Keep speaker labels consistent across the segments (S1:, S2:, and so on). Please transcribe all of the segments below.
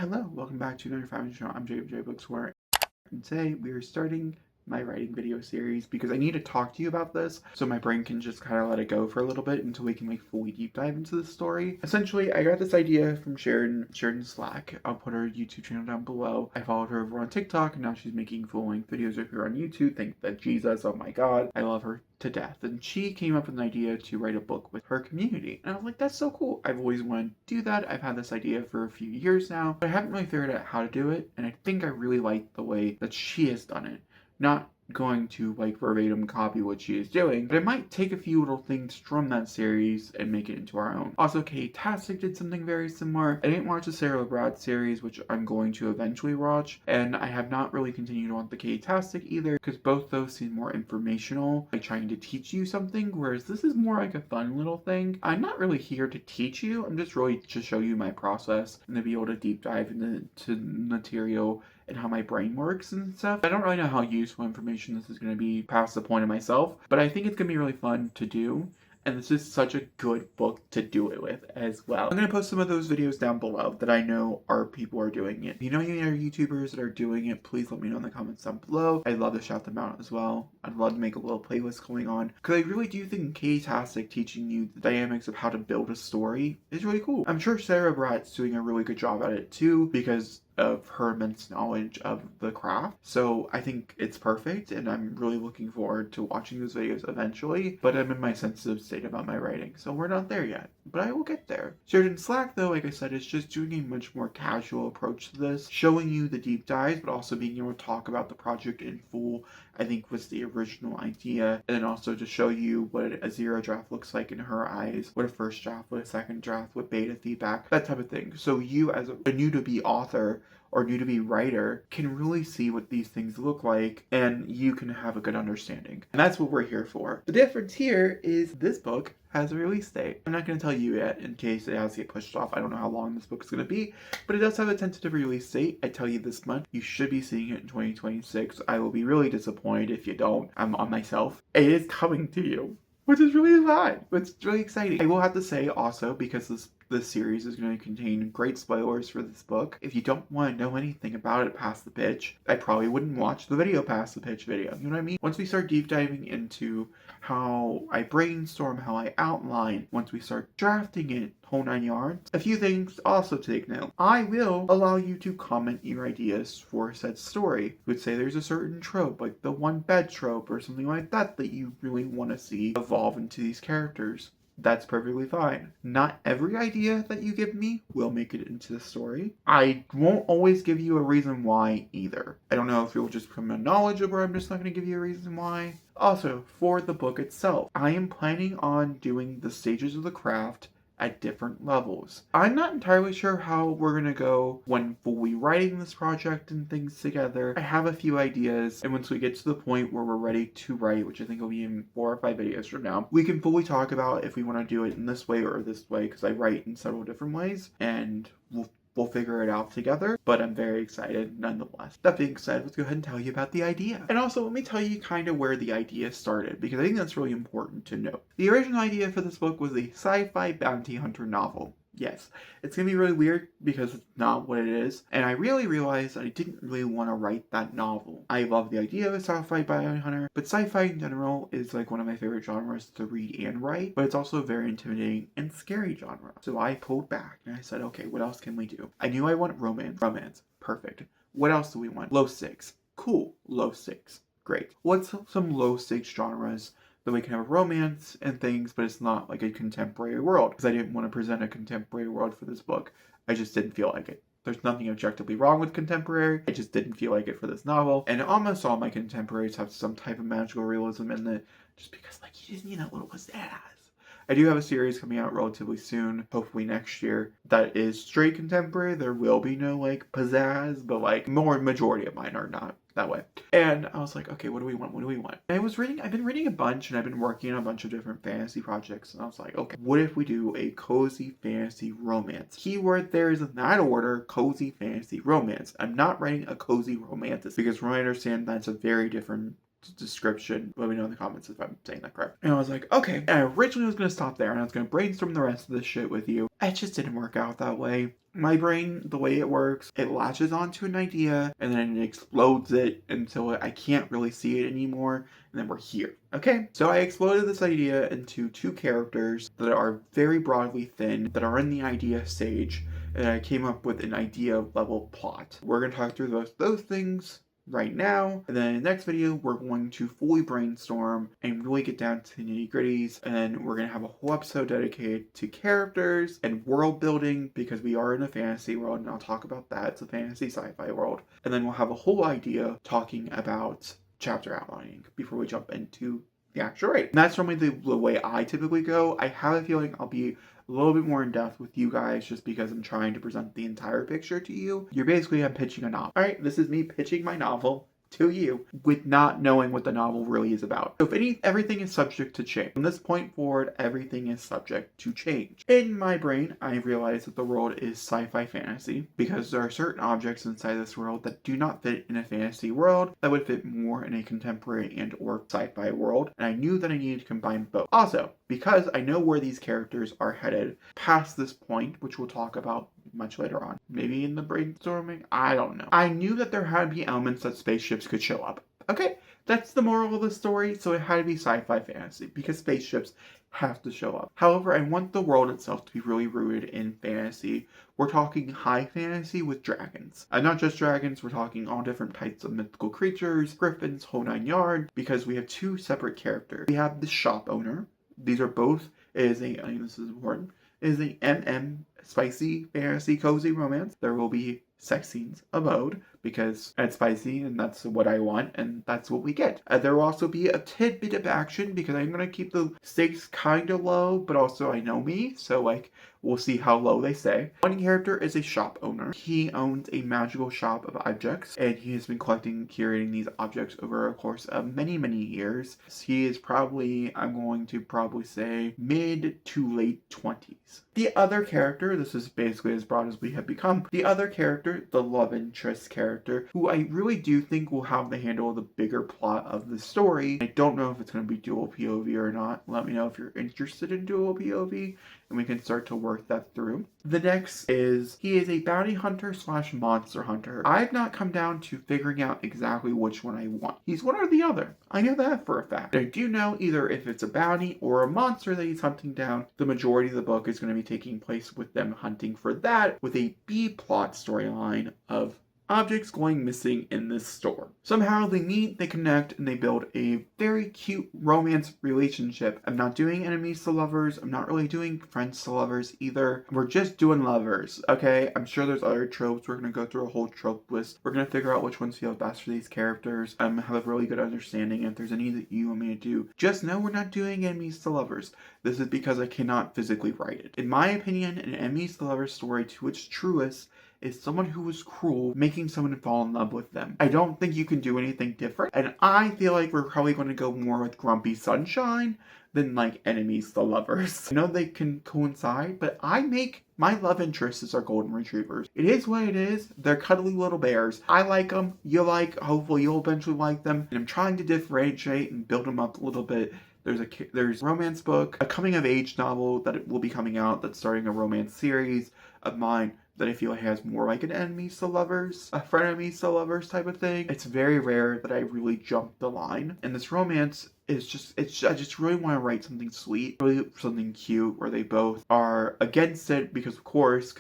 S1: Hello, welcome back to another Family Channel. I'm Jacob J. Booksware, and today we are starting my writing video series because I need to talk to you about this so my brain can just kind of let it go for a little bit until we can fully deep dive into the story. Essentially, I got this idea from Sheridan Slack. I'll put her YouTube channel down below. I followed her over on TikTok and now she's making full-length videos of her on YouTube. Thank the Jesus, oh my god. I love her to death. And she came up with an idea to write a book with her community. And I was like, that's so cool. I've always wanted to do that. I've had this idea for a few years now, but I haven't really figured out how to do it. And I think I really like the way that she has done it. Not going to verbatim copy what she is doing, but I might take a few little things from that series and make it into our own. Also, Tastic did something very similar. I didn't watch the Sarah Brad series, which I'm going to eventually watch, and I have not really continued on the Tastic either, because both those seem more informational, like trying to teach you something, whereas this is more like a fun little thing. I'm not really here to teach you, I'm just really to show you my process and to be able to deep dive into material and how my brain works and stuff. I don't really know how useful information this is going to be past the point of myself, but I think it's going to be really fun to do. And this is such a good book to do it with as well. I'm going to post some of those videos down below that I know people are doing it. If you know any other YouTubers that are doing it, please let me know in the comments down below. I'd love to shout them out as well. I'd love to make a little playlist going on, because I really do think Tastic teaching you the dynamics of how to build a story is really cool. I'm sure Sarah Bratt's doing a really good job at it too, because of her immense knowledge of the craft. So I think it's perfect, and I'm really looking forward to watching those videos eventually, but I'm in my sensitive state about my writing, so we're not there yet, but I will get there. Sheridan Slack, though, like I said, is just doing a much more casual approach to this, showing you the deep dives, but also being able to talk about the project in full, I think was the original idea, and then also to show you what a zero draft looks like in her eyes, what a first draft, what a second draft, what beta feedback, that type of thing. So you as a new-to-be author or new-to-be writer can really see what these things look like, and you can have a good understanding. And that's what we're here for. The difference here is this book has a release date. I'm not going to tell you yet in case it has to get pushed off. I don't know how long this book is going to be, but it does have a tentative release date. I tell you this month. You should be seeing it in 2026. I will be really disappointed if you don't. I'm on myself. It is coming to you, which is really fun. It's really exciting. I will have to say also, because this series is going to contain great spoilers for this book. If you don't want to know anything about it past the pitch, I probably wouldn't watch the video past the pitch video. You know what I mean? Once we start deep diving into how I brainstorm, how I outline, once we start drafting it, whole 9 yards, a few things also to take note. I will allow you to comment your ideas for said story. You would say there's a certain trope, like the one bed trope or something like that, that you really want to see evolve into these characters. That's perfectly fine. Not every idea that you give me will make it into the story. I won't always give you a reason why either. I don't know if you'll just become knowledgeable or I'm just not going to give you a reason why. Also, for the book itself, I am planning on doing the stages of the craft at different levels. I'm not entirely sure how we're going to go when fully writing this project and things together. I have a few ideas, and once we get to the point where we're ready to write, which I think will be in 4 or 5 videos from now, we can fully talk about if we want to do it in this way or this way, because I write in several different ways, and we'll figure it out together, but I'm very excited nonetheless. That being said, let's go ahead and tell you about the idea. And also, let me tell you kind of where the idea started, because I think that's really important to note. The original idea for this book was a sci-fi bounty hunter novel. Yes, it's going to be really weird because it's not what it is, and I really realized I didn't really want to write that novel. I love the idea of a sci-fi bounty hunter, but sci-fi in general is like one of my favorite genres to read and write, but it's also a very intimidating and scary genre. So I pulled back and I said, okay, what else can we do? I knew I wanted romance. Romance. Perfect. What else do we want? Low stakes. Cool. Low stakes. Great. What's some low stakes genres that we can have romance and things, but it's not like a contemporary world, because I didn't want to present a contemporary world for this book. I just didn't feel like it. There's nothing objectively wrong with contemporary. I just didn't feel like it for this novel. And almost all my contemporaries have some type of magical realism in it, just because you just need a little pizzazz. I do have a series coming out relatively soon, hopefully next year, that is straight contemporary. There will be no pizzazz, but more majority of mine are not that way. And I was like, okay, what do we want? What do we want? And I've been reading a bunch, and I've been working on a bunch of different fantasy projects, and I was like, okay, what if we do a cozy fantasy romance? Keyword there is in that order, cozy fantasy romance. I'm not writing a cozy romantic, because from what I understand, that's a very different description. Let me know in the comments if I'm saying that correct. And I was like, okay. And I originally was going to stop there and I was going to brainstorm the rest of this shit with you. It just didn't work out that way. My brain, the way it works, it latches onto an idea and then it explodes it until I can't really see it anymore. And then we're here. Okay, so I exploded this idea into 2 characters that are very broadly thin, that are in the idea stage, and I came up with an idea level plot. We're going to talk through those things right now, and then in the next video we're going to fully brainstorm and really get down to the nitty-gritties, and then we're going to have a whole episode dedicated to characters and world building, because we are in a fantasy world and I'll talk about that. It's a fantasy sci-fi world, and then we'll have a whole idea talking about chapter outlining before we jump into the actual rate. And that's normally the way I typically go. I have a feeling I'll be a little bit more in depth with you guys just because I'm trying to present the entire picture to you. I'm pitching a novel. All right, this is me pitching my novel to you with not knowing what the novel really is about. So everything is subject to change. From this point forward, everything is subject to change. In my brain, I realize that the world is sci-fi fantasy because there are certain objects inside this world that do not fit in a fantasy world that would fit more in a contemporary and or sci-fi world, and I knew that I needed to combine both. Also, because I know where these characters are headed past this point, which we'll talk about much later on, maybe in the brainstorming, I don't know. I knew that there had to be elements that spaceships could show up. Okay, that's the moral of the story, so it had to be sci-fi fantasy because spaceships have to show up. However, I want the world itself to be really rooted in fantasy. We're talking high fantasy with dragons. And not just dragons, we're talking all different types of mythical creatures, griffins, whole 9 yards, because we have 2 separate characters. We have the shop owner. These are both, I think this is important, is a MM spicy fantasy cozy romance. There will be sex scenes abode because it's spicy and that's what I want and that's what we get. There will also be a tidbit of action because I'm going to keep the stakes kind of low, but also I know me, so like we'll see how low they stay. One character is a shop owner. He owns a magical shop of objects and he has been curating these objects over a course of many, many years. He is probably, I'm going to probably say, mid to late 20s. The other character, this is basically as broad as we have become, the other character, the love interest character, who I really do think will have the handle of the bigger plot of the story. I don't know if it's going to be dual POV or not. Let me know if you're interested in dual POV and we can start to work that through. The next is, he is a bounty hunter / monster hunter. I've not come down to figuring out exactly which one I want. He's one or the other. I know that for a fact. I do know either if it's a bounty or a monster that he's hunting down, the majority of the book is going to be taking place with them hunting for that, with a B-plot storyline of objects going missing in this store. Somehow they meet, they connect, and they build a very cute romance relationship. I'm not doing enemies to lovers. I'm not really doing friends to lovers either. We're just doing lovers, okay? I'm sure there's other tropes. We're going to go through a whole trope list. We're going to figure out which ones feel best for these characters. Have a really good understanding. If there's any that you want me to do, just know we're not doing enemies to lovers. This is because I cannot physically write it. In my opinion, an enemies to lovers story to its truest is someone who was cruel, making someone fall in love with them. I don't think you can do anything different, and I feel like we're probably going to go more with Grumpy Sunshine than like enemies to lovers. I know they can coincide, but my love interests are golden retrievers. It is what it is. They're cuddly little bears. I like them. Hopefully you'll eventually like them. And I'm trying to differentiate and build them up a little bit. There's a romance book, a coming of age novel that will be coming out that's starting a romance series of mine that I feel has more like an enemies to lovers, a frenemies to lovers type of thing. It's very rare that I really jump the line. And this romance is I just really want to write something sweet, really something cute where they both are against it because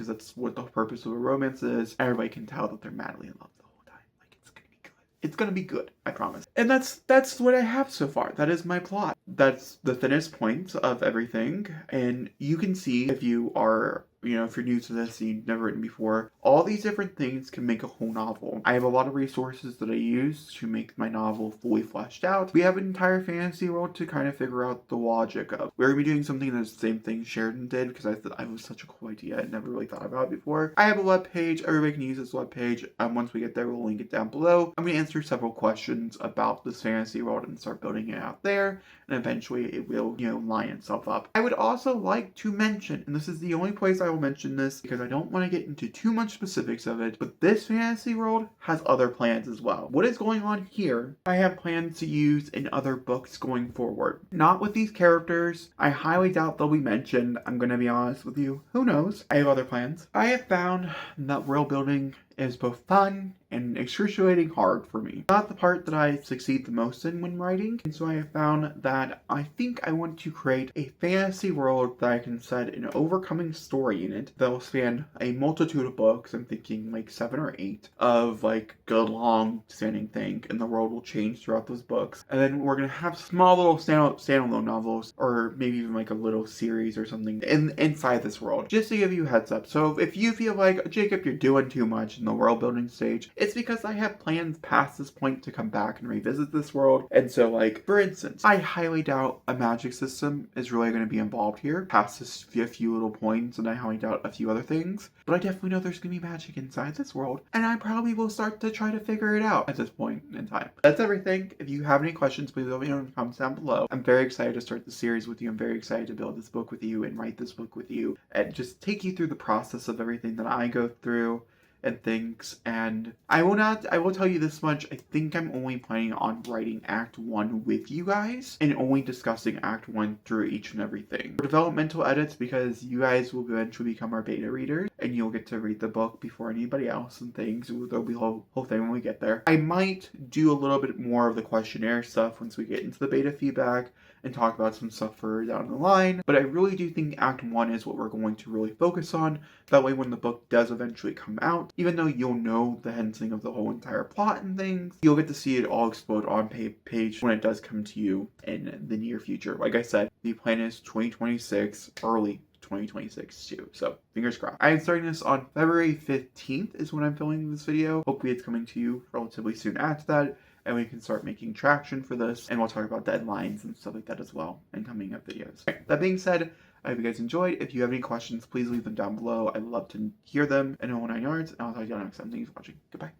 S1: that's what the purpose of a romance is. Everybody can tell that they're madly in love the whole time. Like it's gonna be good. It's gonna be good, I promise. And that's what I have so far. That is my plot. That's the thinnest point of everything. And you can see if you are, if you're new to this and you've never written before, all these different things can make a whole novel. I have a lot of resources that I use to make my novel fully fleshed out. We have an entire fantasy world to kind of figure out the logic of. We're going to be doing something that's the same thing Sheridan did because I thought it was such a cool idea. I never really thought about it before. I have a web page. Everybody can use this web page. Once we get there, we'll link it down below. I'm going to answer several questions about this fantasy world and start building it out there. And eventually it will, line itself up. I would also like to mention, and this is the only place I will mention this because I don't want to get into too much specifics of it, but this fantasy world has other plans as well. What is going on here, I have plans to use in other books going forward. Not with these characters. I highly doubt they'll be mentioned. I'm going to be honest with you. Who knows? I have other plans. I have found that world building is both fun and excruciating hard for me. Not the part that I succeed the most in when writing, and so I have found that I think I want to create a fantasy world that I can set an overcoming story in it that will span a multitude of books. I'm thinking like 7 or 8 of like good long standing thing, and the world will change throughout those books. And then we're gonna have small little standalone novels, or maybe even like a little series or something inside this world, just to give you a heads up. So if you feel like, Jacob, you're doing too much in the world building stage, it's because I have plans past this point to come back and revisit this world. And so, like, for instance, I highly doubt a magic system is really going to be involved here past this few little points, and I highly doubt a few other things, but I definitely know there's going to be magic inside this world, and I probably will start to try to figure it out at this point in time. That's everything. If you have any questions, please let me know in the comments down below. I'm very excited to start the series with you. I'm very excited to build this book with you and write this book with you and just take you through the process of everything that I go through and things. And I will tell you this much, I think I'm only planning on writing Act 1 with you guys and only discussing Act 1 through each and everything. For developmental edits, because you guys will eventually become our beta readers and you'll get to read the book before anybody else and things. There'll be a whole thing when we get there. I might do a little bit more of the questionnaire stuff once we get into the beta feedback and talk about some stuff further down the line. But I really do think Act 1 is what we're going to really focus on. That way when the book does eventually come out, even though you'll know the hinting of the whole entire plot and things, you'll get to see it all explode on page when it does come to you in the near future. Like I said, the plan is 2026, early 2026 too. So fingers crossed. I am starting this on February 15th is when I'm filming this video. Hopefully it's coming to you relatively soon after that, and we can start making traction for this, and we'll talk about deadlines and stuff like that as well in coming up videos. Okay, that being said, I hope you guys enjoyed. If you have any questions, please leave them down below. I'd love to hear them. And no 9 yards, and I'll talk to you all next time. Thank you for watching. Goodbye.